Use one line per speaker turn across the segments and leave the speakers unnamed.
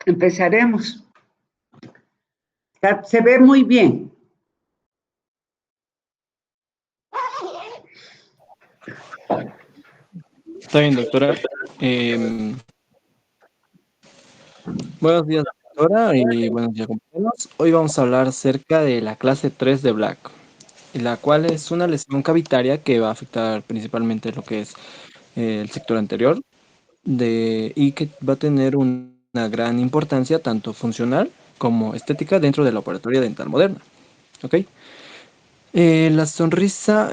Empezaremos. Se ve muy bien.
Está bien, doctora. Em, Buenos días, doctora, y buenos días, compañeros. Hoy vamos a hablar acerca de la clase 3 de Black, la cual es una lesión cavitaria que va a afectar principalmente lo que es el sector anterior y que va a tener una gran importancia tanto funcional como estética dentro de la operatoria dental moderna. ¿Ok? La sonrisa,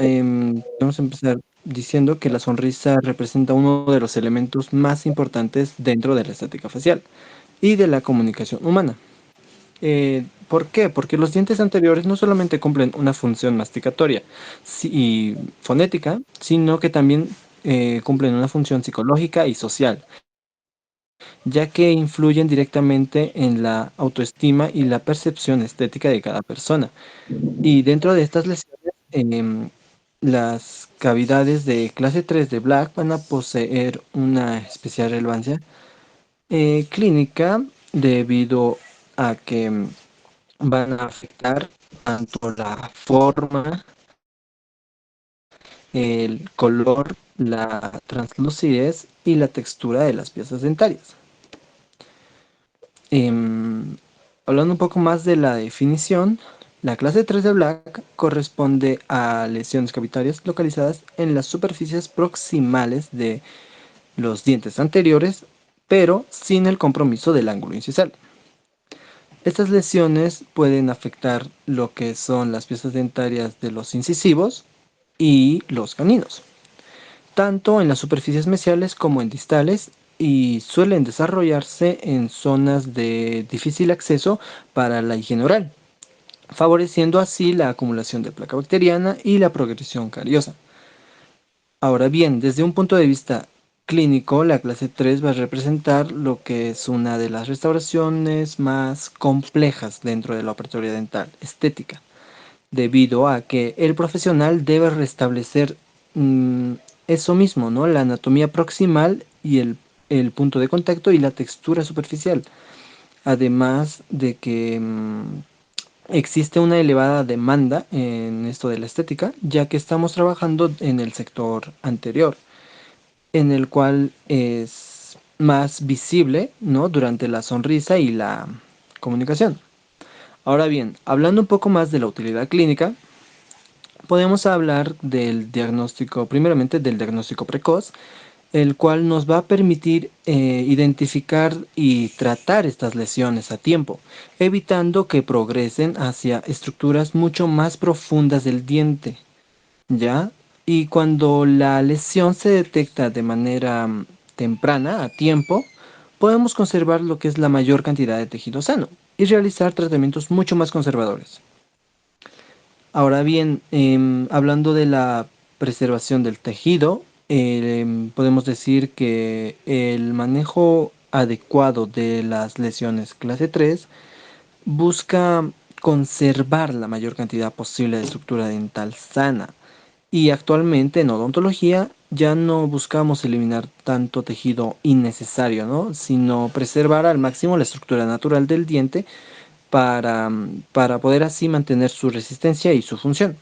vamos a empezar diciendo que la sonrisa representa uno de los elementos más importantes dentro de la estética facial y de la comunicación humana. ¿Por qué? Porque los dientes anteriores no solamente cumplen una función masticatoria y fonética, sino que también cumplen una función psicológica y social, ya que influyen directamente en la autoestima y la percepción estética de cada persona. Y dentro de estas lesiones, las cavidades de clase 3 de Black van a poseer una especial relevancia clínica debido a que van a afectar tanto la forma, el color, la translucidez y la textura de las piezas dentarias. Em, Hablando un poco más de la definición, la clase 3 de Black corresponde a lesiones cavitarias localizadas en las superficies proximales de los dientes anteriores, pero sin el compromiso del ángulo incisal. Estas lesiones pueden afectar lo que son las piezas dentarias de los incisivos y los caninos, tanto en las superficies mesiales como en distales, y suelen desarrollarse en zonas de difícil acceso para la higiene oral, favoreciendo así la acumulación de placa bacteriana y la progresión cariosa. Ahora bien, desde un punto de vista clínico, la clase 3 va a representar lo que es una de las restauraciones más complejas dentro de la operatoria dental estética, debido a que el profesional debe restablecer eso mismo, ¿no? La anatomía proximal y el punto de contacto y la textura superficial. Además de que existe una elevada demanda en esto de la estética, ya que estamos trabajando en el sector anterior, en el cual es más visible, ¿no? Durante la sonrisa y la comunicación. Ahora bien, hablando un poco más de la utilidad clínica, podemos hablar del diagnóstico, primeramente del diagnóstico precoz, el cual nos va a permitir identificar y tratar estas lesiones a tiempo, evitando que progresen hacia estructuras mucho más profundas del diente, ¿ya? Y cuando la lesión se detecta de manera temprana, a tiempo, podemos conservar lo que es la mayor cantidad de tejido sano y realizar tratamientos mucho más conservadores. Ahora bien, hablando de la preservación del tejido, podemos decir que el manejo adecuado de las lesiones clase 3 busca conservar la mayor cantidad posible de estructura dental sana. Y actualmente en odontología ya no buscamos eliminar tanto tejido innecesario, ¿no? Sino preservar al máximo la estructura natural del diente para poder así mantener su resistencia y su función.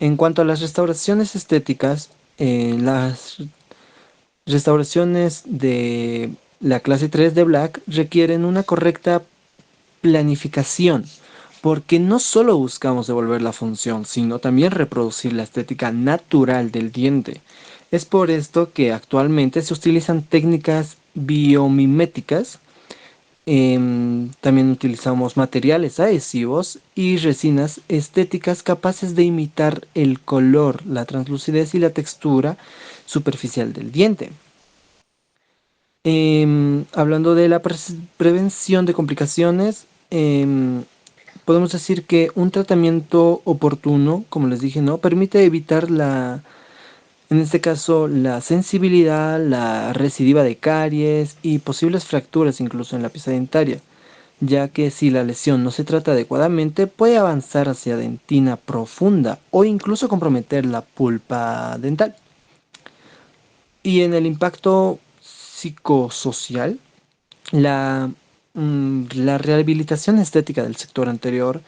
En cuanto a las restauraciones estéticas, las restauraciones de la clase 3 de Black requieren una correcta planificación, porque no solo buscamos devolver la función, sino también reproducir la estética natural del diente. Es por esto que actualmente se utilizan técnicas biomiméticas. También utilizamos materiales adhesivos y resinas estéticas capaces de imitar el color, la translucidez y la textura superficial del diente. Hablando de la prevención de complicaciones, podemos decir que un tratamiento oportuno, como les dije, ¿no? Permite evitar en este caso, la sensibilidad, la recidiva de caries y posibles fracturas incluso en la pieza dentaria, ya que si la lesión no se trata adecuadamente puede avanzar hacia dentina profunda o incluso comprometer la pulpa dental. Y en el impacto psicosocial, La, la rehabilitación estética del sector anterior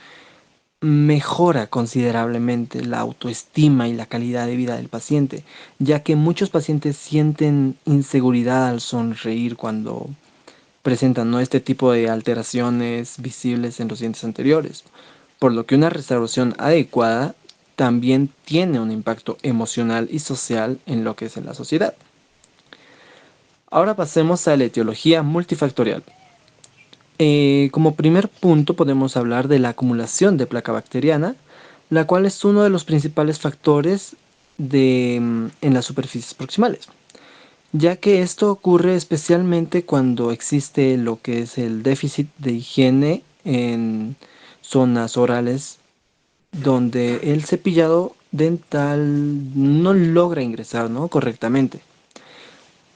mejora considerablemente la autoestima y la calidad de vida del paciente, ya que muchos pacientes sienten inseguridad al sonreír cuando presentan, ¿no?, este tipo de alteraciones visibles en los dientes anteriores, por lo que una restauración adecuada también tiene un impacto emocional y social en lo que es en la sociedad. Ahora pasemos a la etiología multifactorial. Como primer punto podemos hablar de la acumulación de placa bacteriana, la cual es uno de los principales factores en las superficies proximales, ya que esto ocurre especialmente cuando existe lo que es el déficit de higiene en zonas orales donde el cepillado dental no logra ingresar, ¿no?, correctamente.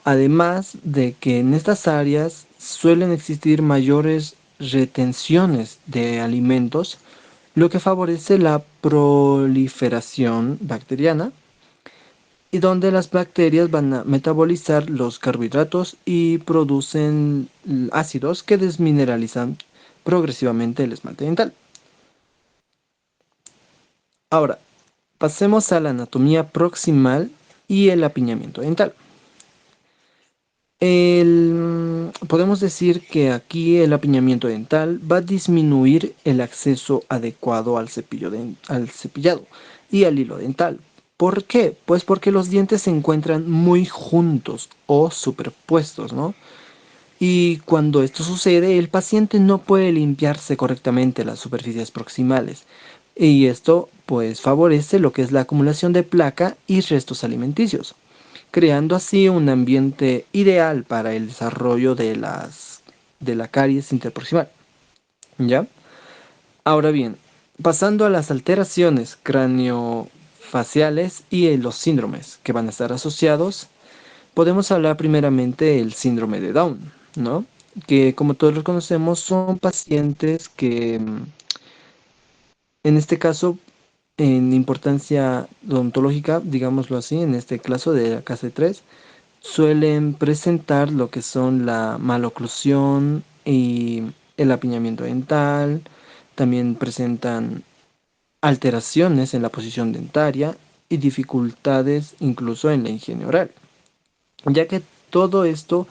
Además de que en estas áreas suelen existir mayores retenciones de alimentos, lo que favorece la proliferación bacteriana y donde las bacterias van a metabolizar los carbohidratos y producen ácidos que desmineralizan progresivamente el esmalte dental. Ahora, pasemos a la anatomía proximal y el apiñamiento dental. Podemos decir que aquí el apiñamiento dental va a disminuir el acceso adecuado al cepillado y al hilo dental. ¿Por qué? Pues porque los dientes se encuentran muy juntos o superpuestos, ¿no? Y cuando esto sucede, el paciente no puede limpiarse correctamente las superficies proximales. Y esto pues favorece lo que es la acumulación de placa y restos alimenticios, creando así un ambiente ideal para el desarrollo de la caries interproximal. ¿Ya? Ahora bien, pasando a las alteraciones craniofaciales y los síndromes que van a estar asociados, podemos hablar primeramente del síndrome de Down, ¿no? Que como todos lo conocemos son pacientes que en este caso en importancia odontológica, digámoslo así, en este caso de la clase 3, suelen presentar lo que son la maloclusión y el apiñamiento dental. También presentan alteraciones en la posición dentaria y dificultades incluso en la higiene oral, ya que todo esto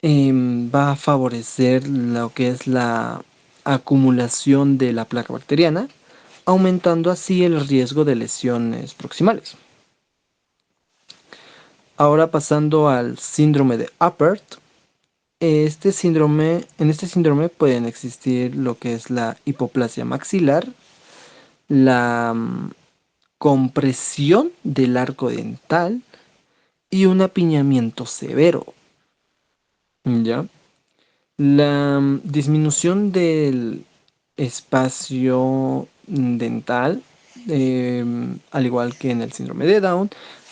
va a favorecer lo que es la acumulación de la placa bacteriana, aumentando así el riesgo de lesiones proximales. Ahora pasando al síndrome de Appert. En este síndrome pueden existir lo que es la hipoplasia maxilar, la compresión del arco dental y un apiñamiento severo. ¿Ya? La disminución del espacio dental, al igual que en el síndrome de Down,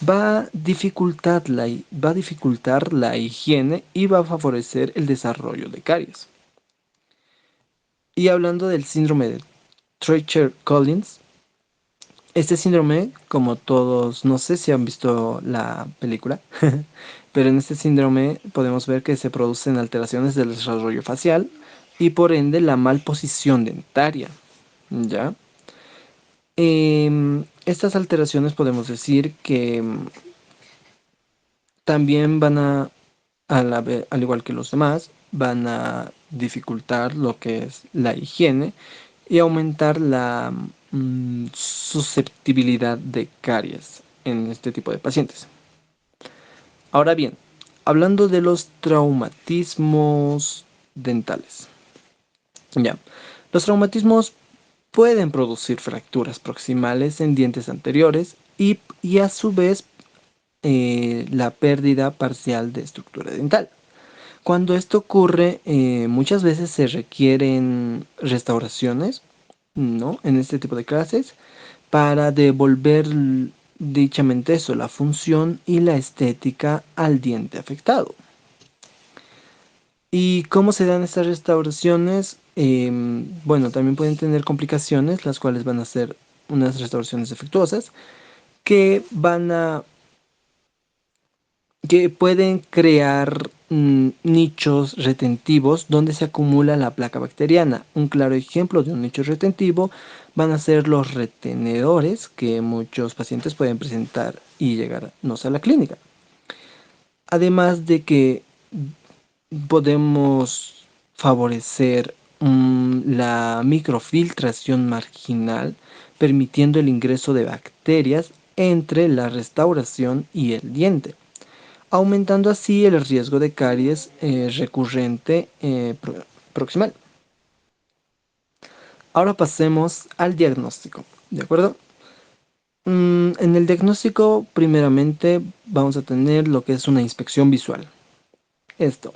va a dificultar la higiene y va a favorecer el desarrollo de caries. Y hablando del síndrome de Treacher-Collins, este síndrome, como todos, no sé si han visto la película, pero en este síndrome podemos ver que se producen alteraciones del desarrollo facial y por ende la malposición dentaria, ¿ya? Estas alteraciones podemos decir que también van al igual que los demás, van a dificultar lo que es la higiene y aumentar la susceptibilidad de caries en este tipo de pacientes. Ahora bien, hablando de los traumatismos dentales. Ya, los traumatismos pueden producir fracturas proximales en dientes anteriores y a su vez la pérdida parcial de estructura dental. Cuando esto ocurre, muchas veces se requieren restauraciones, ¿no?, en este tipo de clases para devolver dichamente eso, la función y la estética al diente afectado. ¿Y cómo se dan estas restauraciones? Bueno, también pueden tener complicaciones, las cuales van a ser unas restauraciones defectuosas, que van a que pueden crear nichos retentivos donde se acumula la placa bacteriana. Un claro ejemplo de un nicho retentivo van a ser los retenedores que muchos pacientes pueden presentar y llegarnos a la clínica. Además de que podemos favorecer la microfiltración marginal, permitiendo el ingreso de bacterias entre la restauración y el diente, aumentando así el riesgo de caries recurrente proximal. Ahora pasemos al diagnóstico, ¿de acuerdo? En el diagnóstico, primeramente, vamos a tener lo que es una inspección visual. Esto,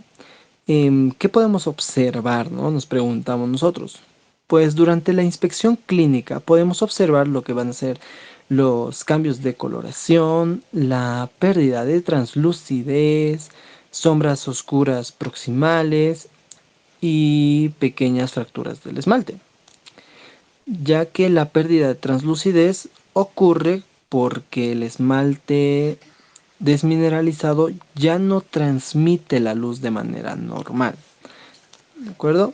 ¿qué podemos observar, no? Nos preguntamos nosotros. Pues durante la inspección clínica podemos observar lo que van a ser los cambios de coloración, la pérdida de translucidez, sombras oscuras proximales y pequeñas fracturas del esmalte, ya que la pérdida de translucidez ocurre porque el esmalte desmineralizado ya no transmite la luz de manera normal. ¿De acuerdo?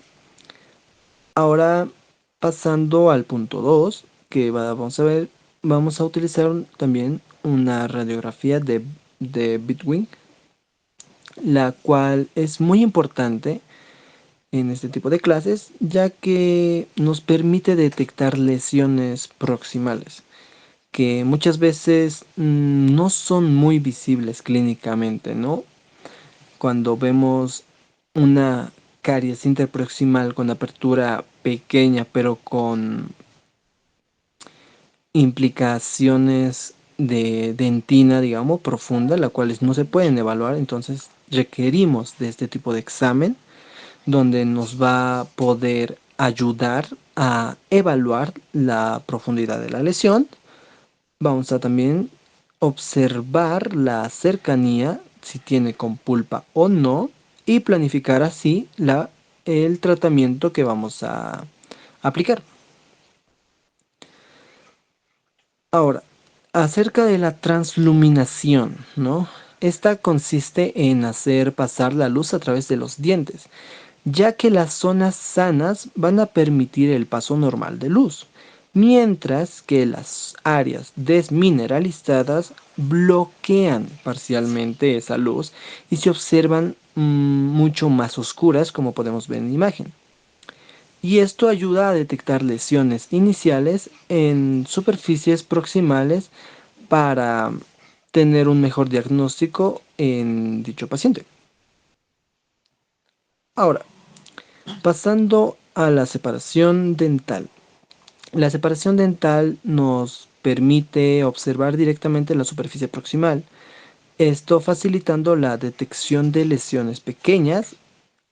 Ahora pasando al punto 2 que vamos a ver, vamos a utilizar también una radiografía de Bitwing, la cual es muy importante en este tipo de clases, ya que nos permite detectar lesiones proximales, que muchas veces no son muy visibles clínicamente, ¿no? Cuando vemos una caries interproximal con apertura pequeña, pero con implicaciones de dentina, digamos, profunda, las cuales no se pueden evaluar, entonces requerimos de este tipo de examen donde nos va a poder ayudar a evaluar la profundidad de la lesión. Vamos a también observar la cercanía, si tiene con pulpa o no, y planificar así el tratamiento que vamos a aplicar. Ahora, acerca de la transluminación, ¿no? Esta consiste en hacer pasar la luz a través de los dientes, ya que las zonas sanas van a permitir el paso normal de luz, mientras que las áreas desmineralizadas bloquean parcialmente esa luz y se observan mucho más oscuras, como podemos ver en la imagen. Y esto ayuda a detectar lesiones iniciales en superficies proximales para tener un mejor diagnóstico en dicho paciente. Ahora, pasando a la separación dental. La separación dental nos permite observar directamente la superficie proximal, esto facilitando la detección de lesiones pequeñas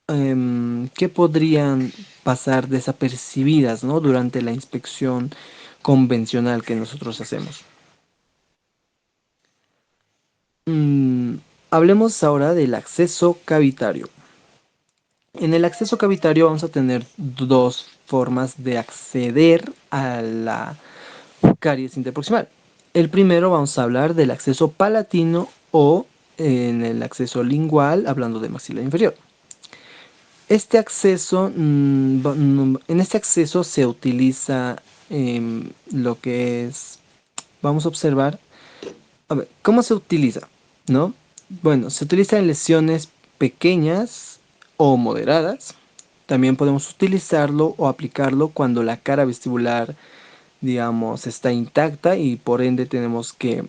que podrían pasar desapercibidas, ¿no? Durante la inspección convencional que nosotros hacemos. Mm, Hablemos ahora del acceso cavitario. En el acceso cavitario vamos a tener dos formas de acceder a la caries interproximal. El primero vamos a hablar del acceso palatino o en el acceso lingual, hablando de maxila inferior. Este acceso, en este acceso se utiliza lo que es, vamos a observar, a ver, ¿cómo se utiliza? ¿No? Bueno, se utiliza en lesiones pequeñas o moderadas. También podemos utilizarlo o aplicarlo cuando la cara vestibular, digamos, está intacta y por ende tenemos que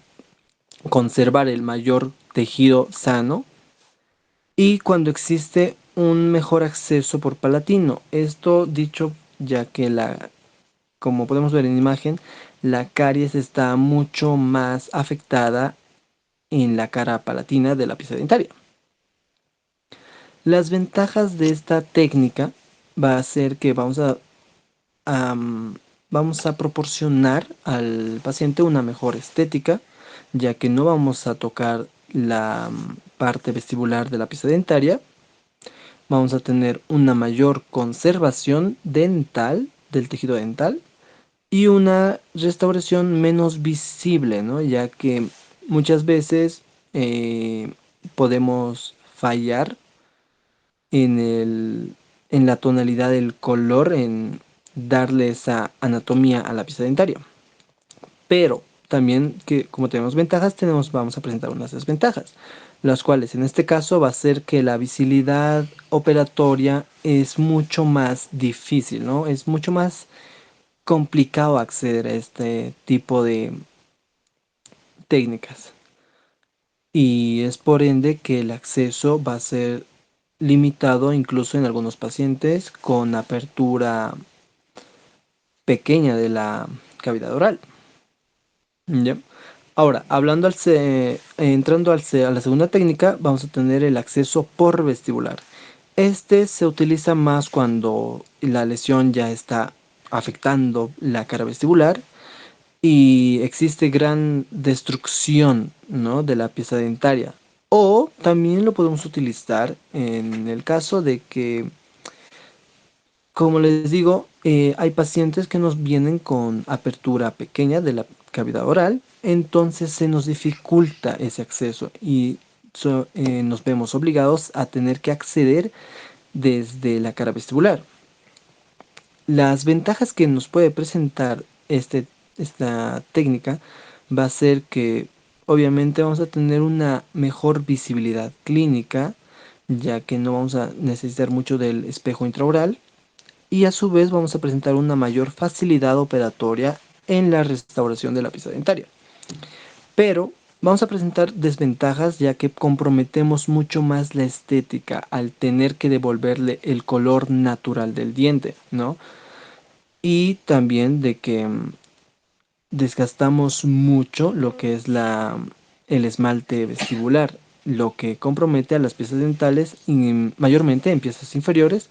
conservar el mayor tejido sano. Y cuando existe un mejor acceso por palatino. Esto dicho ya que como podemos ver en imagen, la caries está mucho más afectada en la cara palatina de la pieza dentaria. Las ventajas de esta técnica va a ser que vamos a proporcionar al paciente una mejor estética, ya que no vamos a tocar la parte vestibular de la pieza dentaria. Vamos a tener una mayor conservación dental del tejido dental y una restauración menos visible, ¿no? Ya que muchas veces podemos fallar en en la tonalidad del color, en darle esa anatomía a la pieza dentaria. Pero también que como tenemos ventajas, vamos a presentar unas desventajas, las cuales en este caso va a ser que la visibilidad operatoria es mucho más difícil, ¿no? Es mucho más complicado acceder a este tipo de técnicas. Y es por ende que el acceso va a ser limitado incluso en algunos pacientes con apertura pequeña de la cavidad oral. ¿Ya? Ahora, entrando a la segunda técnica, vamos a tener el acceso por vestibular. Este se utiliza más cuando la lesión ya está afectando la cara vestibular y existe gran destrucción, ¿no?, de la pieza dentaria. O también lo podemos utilizar en el caso de que, como les digo, hay pacientes que nos vienen con apertura pequeña de la cavidad oral, entonces se nos dificulta ese acceso y nos vemos obligados a tener que acceder desde la cara vestibular. Las ventajas que nos puede presentar esta técnica va a ser que obviamente vamos a tener una mejor visibilidad clínica, ya que no vamos a necesitar mucho del espejo intraoral, y a su vez vamos a presentar una mayor facilidad operatoria en la restauración de la pieza dentaria. Pero vamos a presentar desventajas, ya que comprometemos mucho más la estética al tener que devolverle el color natural del diente, ¿no? Y también de que desgastamos mucho lo que es el esmalte vestibular, lo que compromete a las piezas dentales y mayormente en piezas inferiores,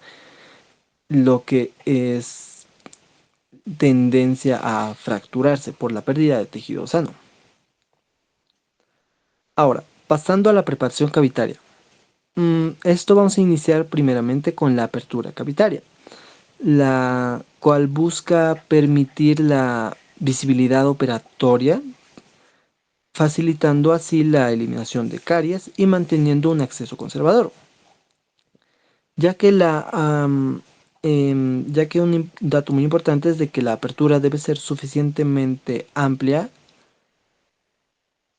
lo que es tendencia a fracturarse por la pérdida de tejido sano. Ahora, pasando a la preparación cavitaria. Esto vamos a iniciar primeramente con la apertura cavitaria, la cual busca permitir la visibilidad operatoria, facilitando así la eliminación de caries y manteniendo un acceso conservador, ya que un dato muy importante es de que la apertura debe ser suficientemente amplia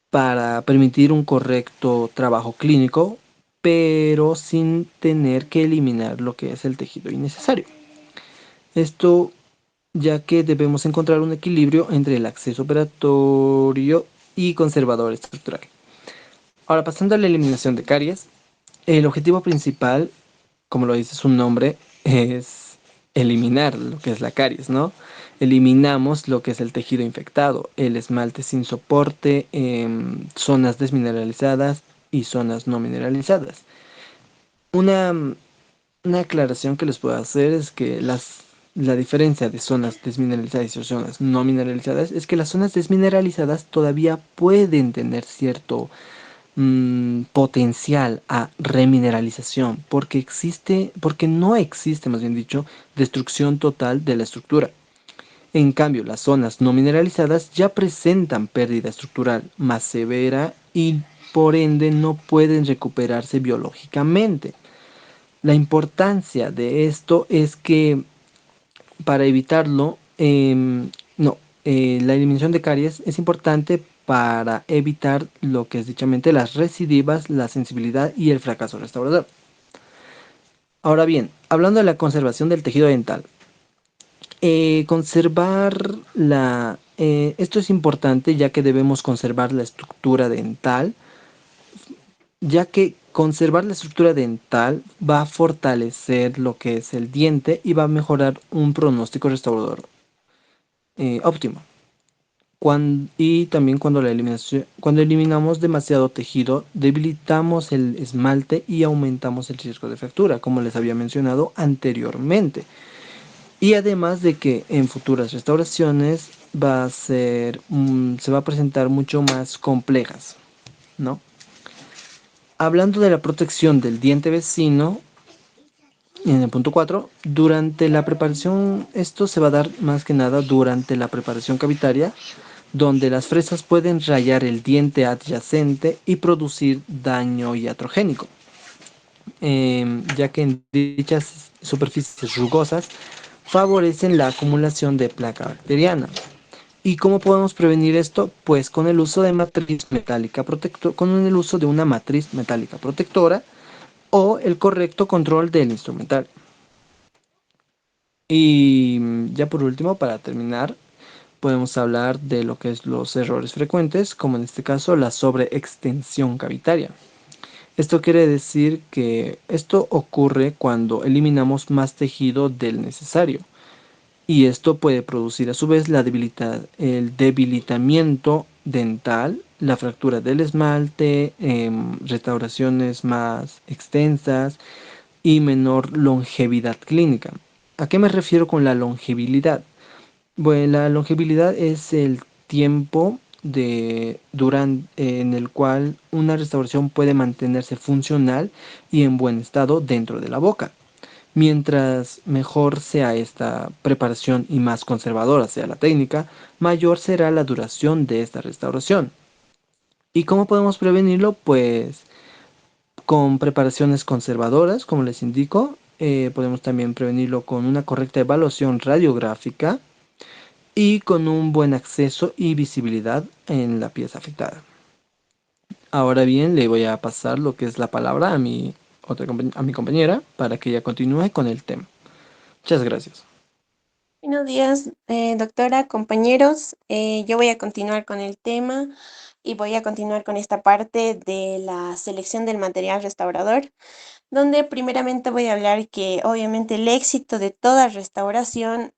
para permitir un correcto trabajo clínico, pero sin tener que eliminar lo que es el tejido innecesario. Esto ya que debemos encontrar un equilibrio entre el acceso operatorio y conservador estructural. Ahora, pasando a la eliminación de caries, el objetivo principal, como lo dice su nombre, es eliminar lo que es la caries, ¿no? Eliminamos lo que es el tejido infectado, el esmalte sin soporte, zonas desmineralizadas y zonas no mineralizadas. Una, una aclaración que les puedo hacer es que la diferencia de zonas desmineralizadas y zonas no mineralizadas es que las zonas desmineralizadas todavía pueden tener cierto potencial a remineralización, porque no existe, más bien dicho, destrucción total de la estructura. En cambio, las zonas no mineralizadas ya presentan pérdida estructural más severa y por ende no pueden recuperarse biológicamente. La importancia de esto es que para evitarlo, no, la eliminación de caries es importante para evitar lo que es dichamente las recidivas, la sensibilidad y el fracaso restaurador. Ahora bien, hablando de la conservación del tejido dental, esto es importante ya que debemos conservar la estructura dental, ya que conservar la estructura dental va a fortalecer lo que es el diente y va a mejorar un pronóstico restaurador óptimo. Y también cuando eliminamos demasiado tejido, debilitamos el esmalte y aumentamos el riesgo de fractura, como les había mencionado anteriormente. Y además de que en futuras restauraciones se va a presentar mucho más complejas, ¿no? Hablando de la protección del diente vecino, en el punto 4, durante la preparación, esto se va a dar más que nada durante la preparación cavitaria, donde las fresas pueden rayar el diente adyacente y producir daño iatrogénico, ya que en dichas superficies rugosas favorecen la acumulación de placa bacteriana. ¿Y cómo podemos prevenir esto? Pues con el uso de matriz metálica con el uso de una matriz metálica protectora o el correcto control del instrumental. Y ya por último, para terminar, podemos hablar de lo que es los errores frecuentes, como en este caso la sobreextensión cavitaria. Esto quiere decir que esto ocurre cuando eliminamos más tejido del necesario. Y esto puede producir a su vez el debilitamiento dental, la fractura del esmalte, restauraciones más extensas y menor longevidad clínica. ¿A qué me refiero con la longevidad? Bueno, la longevidad es el tiempo en el cual una restauración puede mantenerse funcional y en buen estado dentro de la boca. Mientras mejor sea esta preparación y más conservadora sea la técnica, mayor será la duración de esta restauración. ¿Y cómo podemos prevenirlo? Pues con preparaciones conservadoras, como les indico. Podemos también prevenirlo con una correcta evaluación radiográfica y con un buen acceso y visibilidad en la pieza afectada. Ahora bien, le voy a pasar lo que es la palabra a a mi compañera para que ella continúe con el tema. Muchas gracias.
Buenos días, doctora, compañeros. Yo voy a continuar con el tema y voy a continuar con esta parte de la selección del material restaurador, donde primeramente voy a hablar que obviamente el éxito de toda restauración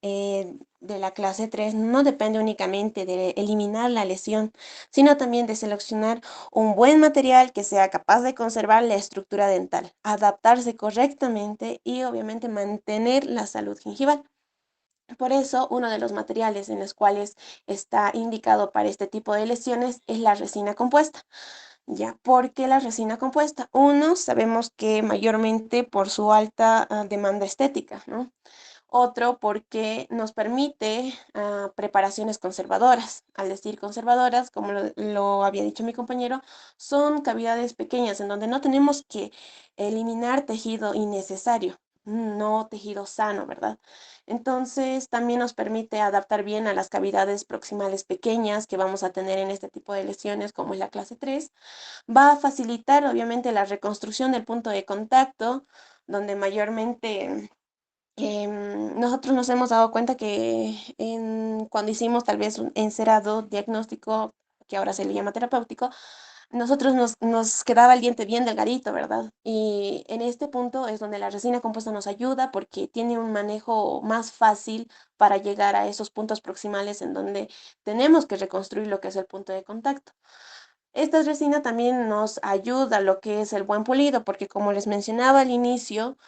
de la clase 3 no depende únicamente de eliminar la lesión, sino también de seleccionar un buen material que sea capaz de conservar la estructura dental, adaptarse correctamente y obviamente mantener la salud gingival. Por eso, uno de los materiales en los cuales está indicado para este tipo de lesiones es la resina compuesta. Ya, ¿por qué la resina compuesta? Uno, sabemos que mayormente por su alta demanda estética, ¿no? Otro, porque nos permite preparaciones conservadoras. Al decir conservadoras, como lo había dicho mi compañero, son cavidades pequeñas en donde no tenemos que eliminar tejido innecesario, no tejido sano, ¿verdad? Entonces, también nos permite adaptar bien a las cavidades proximales pequeñas que vamos a tener en este tipo de lesiones, como es la clase 3. Va a facilitar, obviamente, la reconstrucción del punto de contacto, donde mayormente nosotros nos hemos dado cuenta que cuando hicimos tal vez un encerado diagnóstico, que ahora se le llama terapéutico, nosotros nos quedaba el diente bien delgadito, ¿verdad? Y en este punto es donde la resina compuesta nos ayuda porque tiene un manejo más fácil para llegar a esos puntos proximales en donde tenemos que reconstruir lo que es el punto de contacto. Esta resina también nos ayuda a lo que es el buen pulido, porque como les mencionaba al inicio,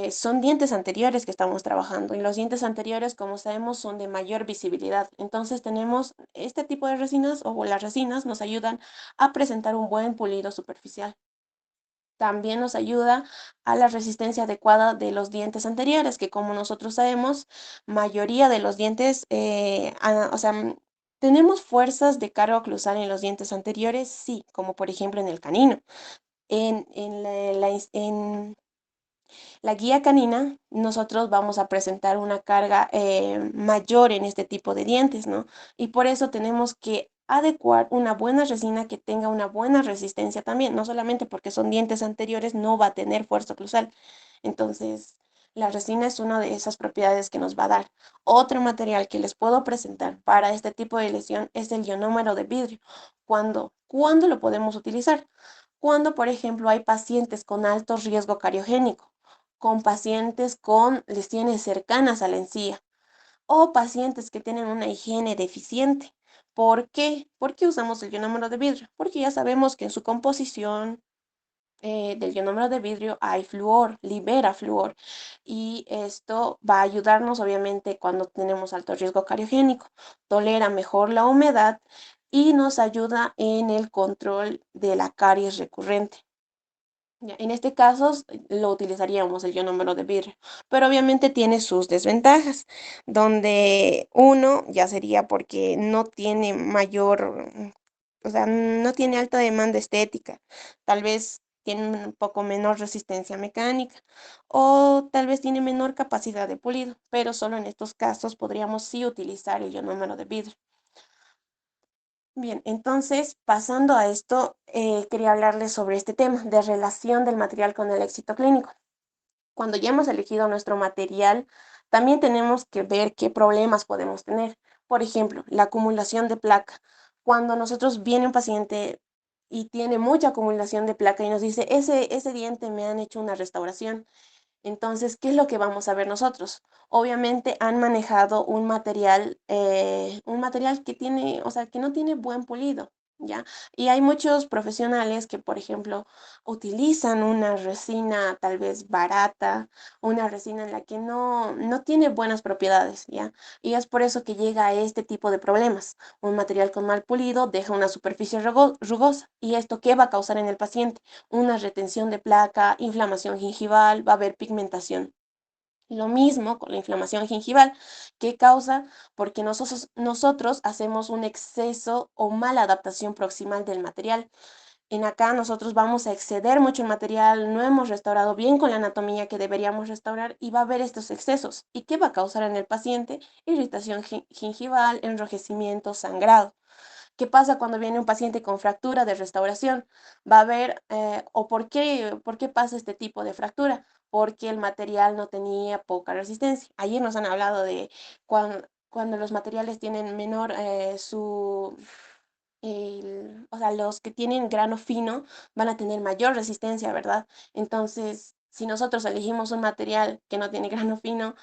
son dientes anteriores que estamos trabajando y los dientes anteriores, como sabemos, son de mayor visibilidad. Entonces tenemos este tipo de resinas o las resinas nos ayudan a presentar un buen pulido superficial. También nos ayuda a la resistencia adecuada de los dientes anteriores, que como nosotros sabemos, mayoría de los dientes, o sea, tenemos fuerzas de carga oclusal en los dientes anteriores, sí, como por ejemplo en el canino. En la guía canina, nosotros vamos a presentar una carga mayor en este tipo de dientes, ¿no? Y por eso tenemos que adecuar una buena resina que tenga una buena resistencia también, no solamente porque son dientes anteriores, no va a tener fuerza oclusal. Entonces, la resina es una de esas propiedades que nos va a dar. Otro material que les puedo presentar para este tipo de lesión es el ionómero de vidrio. ¿Cuándo lo podemos utilizar? Cuando, por ejemplo, hay pacientes con alto riesgo cariogénico, con pacientes con lesiones cercanas a la encía o pacientes que tienen una higiene deficiente. ¿Por qué? ¿Por qué usamos el ionómero de vidrio? Porque ya sabemos que en su composición del ionómero de vidrio hay flúor, libera flúor y esto va a ayudarnos obviamente cuando tenemos alto riesgo cariogénico, tolera mejor la humedad y nos ayuda en el control de la caries recurrente. Ya, en este caso lo utilizaríamos el ionómero de vidrio, pero obviamente tiene sus desventajas, donde uno ya sería porque no tiene mayor, o sea, no tiene alta demanda estética, tal vez tiene un poco menor resistencia mecánica o tal vez tiene menor capacidad de pulido, pero solo en estos casos podríamos sí utilizar el ionómero de vidrio. Bien, entonces, pasando a esto, quería hablarles sobre este tema de relación del material con el éxito clínico. Cuando ya hemos elegido nuestro material, también tenemos que ver qué problemas podemos tener. Por ejemplo, la acumulación de placa. Cuando nosotros viene un paciente y tiene mucha acumulación de placa y nos dice, ese diente me han hecho una restauración, entonces, ¿qué es lo que vamos a ver nosotros? Obviamente han manejado un material que tiene, o sea, que no tiene buen pulido, ¿ya? Y hay muchos profesionales que, por ejemplo, utilizan una resina tal vez barata, una resina en la que no tiene buenas propiedades, ¿ya? Y es por eso que llega a este tipo de problemas. Un material con mal pulido deja una superficie rugosa. ¿Y esto qué va a causar en el paciente? Una retención de placa, inflamación gingival, va a haber pigmentación. Lo mismo con la inflamación gingival, que causa porque nosotros hacemos un exceso o mala adaptación proximal del material. En acá nosotros vamos a exceder mucho el material, no hemos restaurado bien con la anatomía que deberíamos restaurar y va a haber estos excesos. ¿Y qué va a causar en el paciente? Irritación gingival, enrojecimiento, sangrado. ¿Qué pasa cuando viene un paciente con fractura de restauración? Va a haber, o por qué pasa este tipo de fractura? Porque el material no tenía poca resistencia. Ayer nos han hablado de cuando los materiales tienen menor o sea, los que tienen grano fino van a tener mayor resistencia, ¿verdad? Entonces, si nosotros elegimos un material que no tiene grano fino,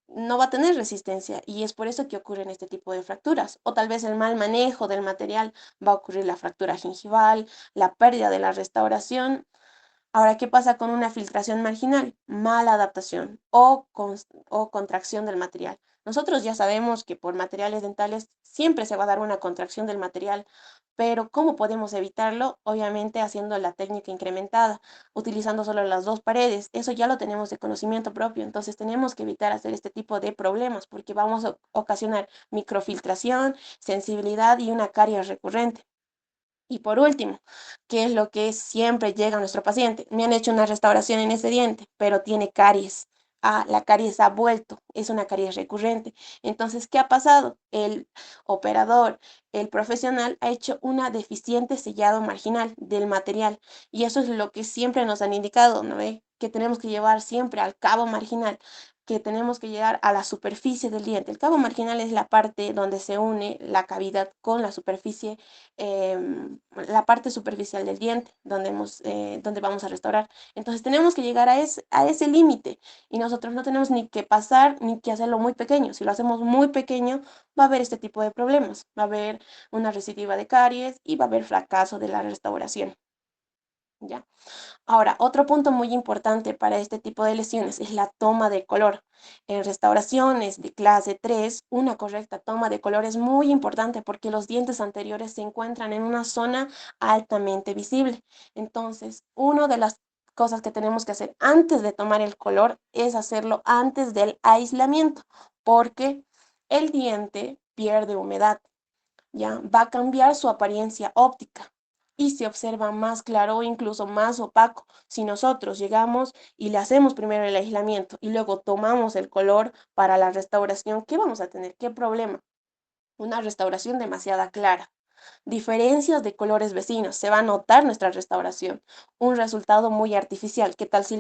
no va a tener resistencia y es por eso que ocurren este tipo de fracturas. O tal vez el mal manejo del material va a ocurrir la fractura gingival, la pérdida de la restauración. Ahora, ¿qué pasa con una filtración marginal? Mala adaptación o contracción del material. Nosotros ya sabemos que por materiales dentales siempre se va a dar una contracción del material, pero ¿cómo podemos evitarlo? Obviamente haciendo la técnica incrementada, utilizando solo las dos paredes. Eso ya lo tenemos de conocimiento propio, entonces tenemos que evitar hacer este tipo de problemas porque vamos a ocasionar microfiltración, sensibilidad y una caries recurrente. Y por último, ¿qué es lo que siempre llega a nuestro paciente? Me han hecho una restauración en ese diente, pero tiene caries. Ah, la caries ha vuelto, es una caries recurrente. Entonces, ¿qué ha pasado? El operador, el profesional ha hecho una deficiente sellado marginal del material. Y eso es lo que siempre nos han indicado, ¿no ve? Que tenemos que llevar siempre al cabo marginal, que tenemos que llegar a la superficie del diente. El cabo marginal es la parte donde se une la cavidad con la superficie, la parte superficial del diente donde vamos a restaurar. Entonces tenemos que llegar a ese límite y nosotros no tenemos ni que pasar ni que hacerlo muy pequeño. Si lo hacemos muy pequeño, va a haber este tipo de problemas. Va a haber una recidiva de caries y va a haber fracaso de la restauración. ¿Ya? Ahora, otro punto muy importante para este tipo de lesiones es la toma de color. En restauraciones de clase 3, una correcta toma de color es muy importante porque los dientes anteriores se encuentran en una zona altamente visible. Entonces, una de las cosas que tenemos que hacer antes de tomar el color es hacerlo antes del aislamiento, porque el diente pierde humedad, ¿ya? Va a cambiar su apariencia óptica y se observa más claro o incluso más opaco. Si nosotros llegamos y le hacemos primero el aislamiento y luego tomamos el color para la restauración, ¿qué vamos a tener? ¿Qué problema? Una restauración demasiada clara. Diferencias de colores vecinos, se va a notar nuestra restauración, un resultado muy artificial. ¿Qué tal si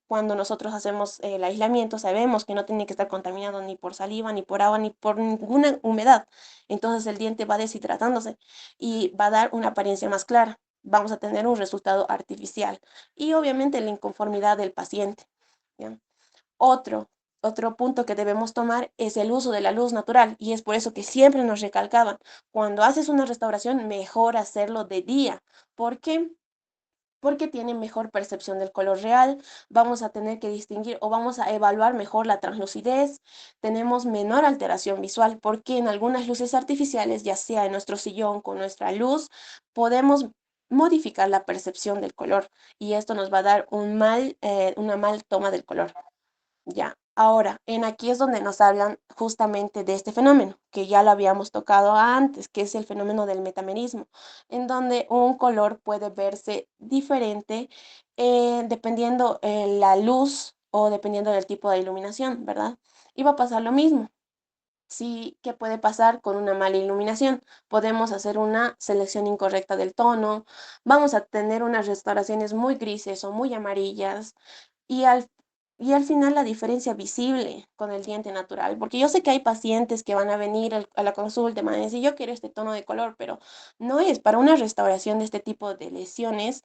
cuando nosotros hacemos el aislamiento sabemos que no tiene que estar contaminado ni por saliva, ni por agua, ni por ninguna humedad? Entonces el diente va deshidratándose y va a dar una apariencia más clara. Vamos a tener un resultado artificial y obviamente la inconformidad del paciente. ¿Ya? Otro, otro punto que debemos tomar es el uso de la luz natural y es por eso que siempre nos recalcaban, cuando haces una restauración, mejor hacerlo de día. ¿Por qué? Porque tiene mejor percepción del color real, vamos a tener que distinguir o vamos a evaluar mejor la translucidez, tenemos menor alteración visual, porque en algunas luces artificiales, ya sea en nuestro sillón con nuestra luz, podemos modificar la percepción del color y esto nos va a dar una mal toma del color. Ya, ahora, en aquí es donde nos hablan justamente de este fenómeno, que ya lo habíamos tocado antes, que es el fenómeno del metamerismo, en donde un color puede verse diferente dependiendo la luz o dependiendo del tipo de iluminación, ¿verdad? Y va a pasar lo mismo. Sí, ¿qué puede pasar con una mala iluminación? Podemos hacer una selección incorrecta del tono, vamos a tener unas restauraciones muy grises o muy amarillas y y al final la diferencia visible con el diente natural, porque yo sé que hay pacientes que van a venir a la consulta y van a decir, yo quiero este tono de color, pero no es para una restauración de este tipo de lesiones.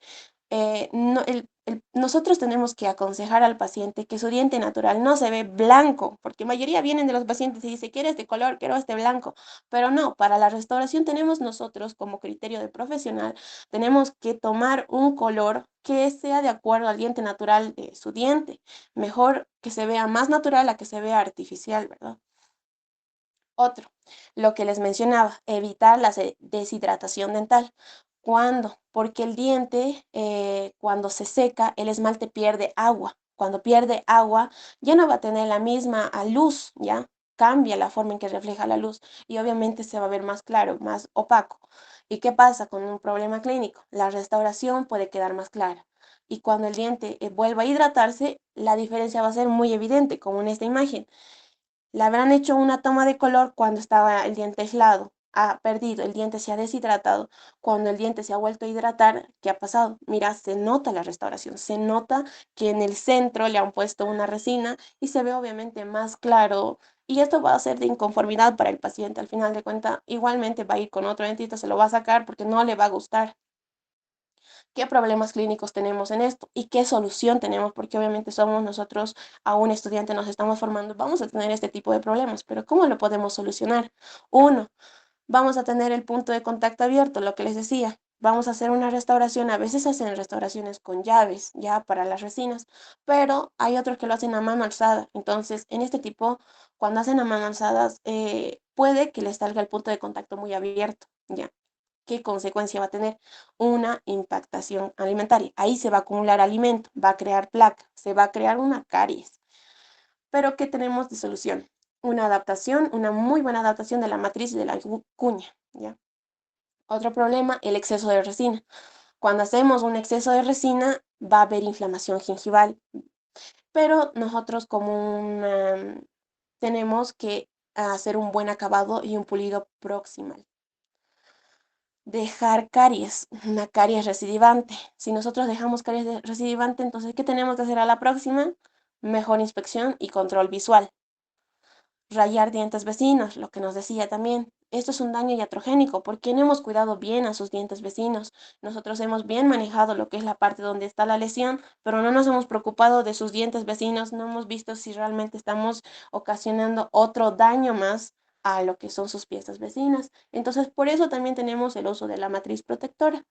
Nosotros tenemos que aconsejar al paciente que su diente natural no se ve blanco, porque mayoría vienen de los pacientes y dicen, quiero este color, quiero este blanco, pero no, para la restauración tenemos nosotros como criterio de profesional, tenemos que tomar un color que sea de acuerdo al diente natural de su diente, mejor que se vea más natural a que se vea artificial, ¿verdad? Otro, lo que les mencionaba, evitar la deshidratación dental. ¿Cuándo? Porque el diente, cuando se seca, el esmalte pierde agua. Cuando pierde agua, ya no va a tener la misma luz, ¿ya? Cambia la forma en que refleja la luz y obviamente se va a ver más claro, más opaco. ¿Y qué pasa con un problema clínico? La restauración puede quedar más clara. Y cuando el diente vuelva a hidratarse, la diferencia va a ser muy evidente, como en esta imagen. Le habrán hecho una toma de color cuando estaba el diente aislado. Ha perdido, el diente se ha deshidratado. Cuando el diente se ha vuelto a hidratar, ¿qué ha pasado? Mira, se nota la restauración, se nota que en el centro le han puesto una resina y se ve obviamente más claro. Y esto va a ser de inconformidad para el paciente. Al final de cuentas, igualmente va a ir con otro dentista, se lo va a sacar porque no le va a gustar. ¿Qué problemas clínicos tenemos en esto y qué solución tenemos? Porque obviamente somos nosotros, a un estudiante nos estamos formando, vamos a tener este tipo de problemas, pero ¿cómo lo podemos solucionar? Uno, vamos a tener el punto de contacto abierto, lo que les decía. Vamos a hacer una restauración, a veces hacen restauraciones con llaves, ya para las resinas, pero hay otros que lo hacen a mano alzada. Entonces, en este tipo, cuando hacen a mano alzadas, puede que les salga el punto de contacto muy abierto, ya. ¿Qué consecuencia va a tener? Una impactación alimentaria. Ahí se va a acumular alimento, va a crear placa, se va a crear una caries. Pero ¿qué tenemos de solución? Una adaptación, una muy buena adaptación de la matriz de la cuña, ¿ya? Otro problema, el exceso de resina. Cuando hacemos un exceso de resina, va a haber inflamación gingival, pero nosotros tenemos que hacer un buen acabado y un pulido proximal. Dejar caries, una caries recidivante. Si nosotros dejamos caries recidivante, entonces, ¿qué tenemos que hacer a la próxima? Mejor inspección y control visual. Rayar dientes vecinos, lo que nos decía también. Esto es un daño iatrogénico porque no hemos cuidado bien a sus dientes vecinos. Nosotros hemos bien manejado lo que es la parte donde está la lesión, pero no nos hemos preocupado de sus dientes vecinos, no hemos visto si realmente estamos ocasionando otro daño más a lo que son sus piezas vecinas. Entonces, por eso también tenemos el uso de la matriz protectora.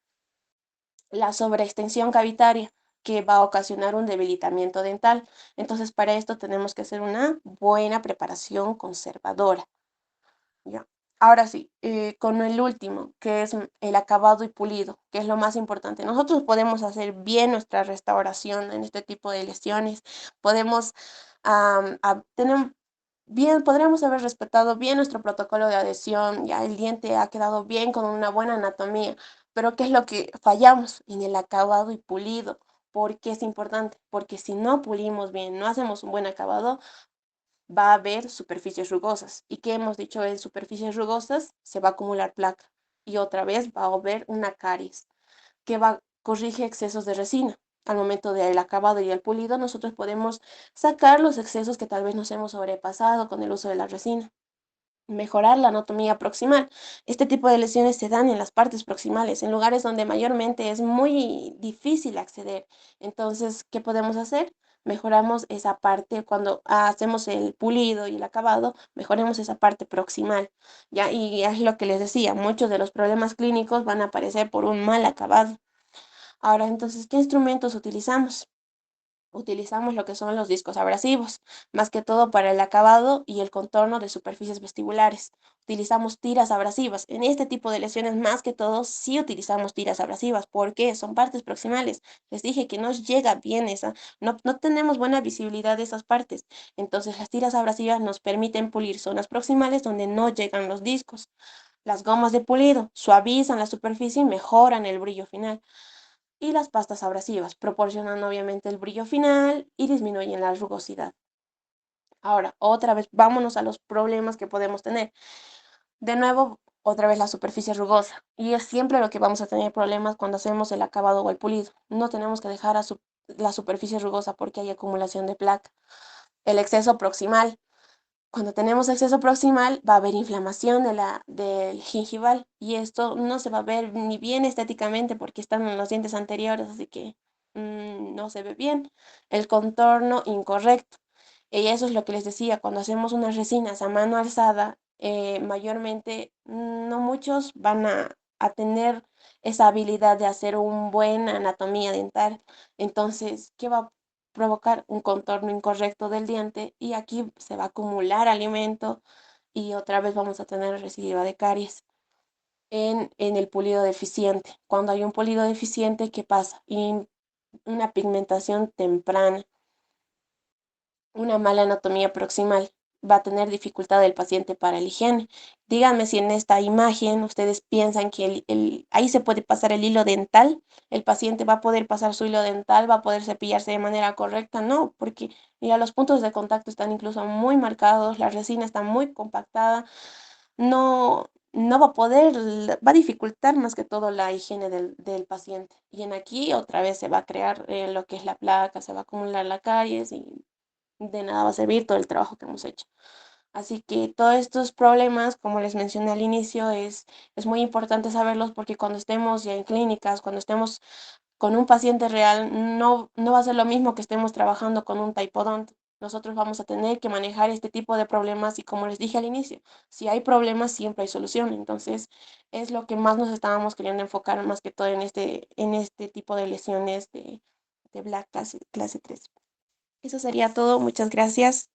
La sobreextensión cavitaria, que va a ocasionar un debilitamiento dental. Entonces, para esto tenemos que hacer una buena preparación conservadora. ¿Ya? Ahora sí, con el último, que es el acabado y pulido, que es lo más importante. Nosotros podemos hacer bien nuestra restauración en este tipo de lesiones. Podemos tener bien, podríamos haber respetado bien nuestro protocolo de adhesión, ya el diente ha quedado bien con una buena anatomía, pero ¿qué es lo que fallamos? En el acabado y pulido. ¿Por qué es importante? Porque si no pulimos bien, no hacemos un buen acabado, va a haber superficies rugosas. ¿Y qué hemos dicho en superficies rugosas? Se va a acumular placa y otra vez va a haber una caries que corrige excesos de resina. Al momento del acabado y el pulido, nosotros podemos sacar los excesos que tal vez nos hemos sobrepasado con el uso de la resina. Mejorar la anatomía proximal. Este tipo de lesiones se dan en las partes proximales, en lugares donde mayormente es muy difícil acceder. Entonces, ¿qué podemos hacer? Mejoramos esa parte cuando hacemos el pulido y el acabado, mejoremos esa parte proximal. Ya, y es lo que les decía, muchos de los problemas clínicos van a aparecer por un mal acabado. Ahora, entonces, ¿qué instrumentos utilizamos? utilizamos lo que son los discos abrasivos, más que todo para el acabado y el contorno de superficies vestibulares. Utilizamos tiras abrasivas. En este tipo de lesiones, más que todo, sí utilizamos tiras abrasivas, porque son partes proximales. Les dije que no llega bien esa, no tenemos buena visibilidad de esas partes. Entonces, las tiras abrasivas nos permiten pulir zonas proximales donde no llegan los discos. Las gomas de pulido suavizan la superficie y mejoran el brillo final. Y las pastas abrasivas proporcionan obviamente el brillo final y disminuyen la rugosidad. Ahora, otra vez, vámonos a los problemas que podemos tener. De nuevo, otra vez la superficie rugosa. Y es siempre lo que vamos a tener problemas cuando hacemos el acabado o el pulido. No tenemos que dejar la superficie rugosa porque hay acumulación de placa. El exceso proximal. Cuando tenemos exceso proximal va a haber inflamación del gingival y esto no se va a ver ni bien estéticamente porque están en los dientes anteriores, así que no se ve bien. El contorno incorrecto. Y eso es lo que les decía, cuando hacemos unas resinas a mano alzada, mayormente no muchos van a tener esa habilidad de hacer una buena anatomía dental. Entonces, ¿qué va a provocar? Un contorno incorrecto del diente y aquí se va a acumular alimento y otra vez vamos a tener recidiva de caries en el pulido deficiente. Cuando hay un pulido deficiente, ¿qué pasa? Y una pigmentación temprana, una mala anatomía proximal. Va a tener dificultad el paciente para la higiene. Díganme si en esta imagen ustedes piensan que ahí se puede pasar el hilo dental, el paciente va a poder pasar su hilo dental, va a poder cepillarse de manera correcta. No, porque mira, los puntos de contacto están incluso muy marcados, la resina está muy compactada, no va a poder, va a dificultar más que todo la higiene del paciente. Y en aquí otra vez se va a crear lo que es la placa, se va a acumular la caries y de nada va a servir todo el trabajo que hemos hecho. Así que todos estos problemas, como les mencioné al inicio, es muy importante saberlos porque cuando estemos ya en clínicas, cuando estemos con un paciente real, no va a ser lo mismo que estemos trabajando con un taipodonte. Nosotros vamos a tener que manejar este tipo de problemas y como les dije al inicio, si hay problemas siempre hay solución. Entonces es lo que más nos estábamos queriendo enfocar más que todo en este tipo de lesiones de Black clase 3. Eso sería todo. Muchas gracias.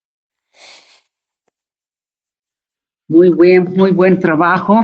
Muy buen trabajo.